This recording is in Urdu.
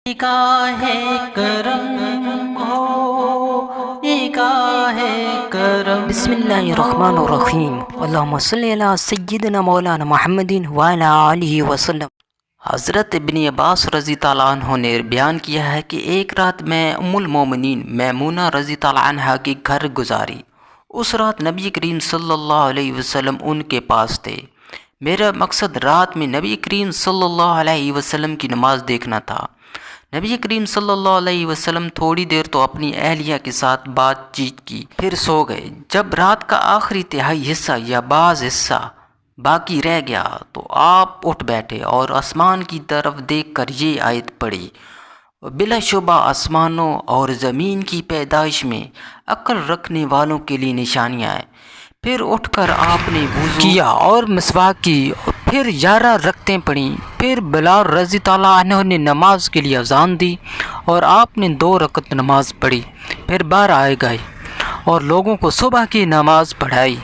نگاہ کرم ہو، نگاہ کرم۔ بسم اللہ الرحمن الرحیم، اللہم صلی علی سیدنا مولانا محمد وعلی آلہ وسلم۔ حضرت ابن عباس رضی اللہ عنہ نے بیان کیا ہے کہ ایک رات میں ام المومنین میمونہ رضی اللہ عنہ کے گھر گزاری۔ اس رات نبی کریم صلی اللہ علیہ وسلم ان کے پاس تھے۔ میرا مقصد رات میں نبی کریم صلی اللہ علیہ وسلم کی نماز دیکھنا تھا۔ نبی کریم صلی اللہ علیہ وسلم تھوڑی دیر تو اپنی اہلیہ کے ساتھ بات چیت کی، پھر سو گئے۔ جب رات کا آخری تہائی حصہ یا بعض حصہ باقی رہ گیا تو آپ اٹھ بیٹھے اور آسمان کی طرف دیکھ کر یہ آیت پڑھی: بلا شبہ آسمانوں اور زمین کی پیدائش میں عقل رکھنے والوں کے لیے نشانیاں ہیں۔ پھر اٹھ کر آپ نے وضو کیا اور مسواک کی، پھر 11 رکعتیں پڑھیں۔ پھر بلال رضی اللہ عنہ نے نماز کے لیے اذان دی اور آپ نے 2 رکعت نماز پڑھی۔ پھر باہر آئے گئے اور لوگوں کو صبح کی نماز پڑھائی۔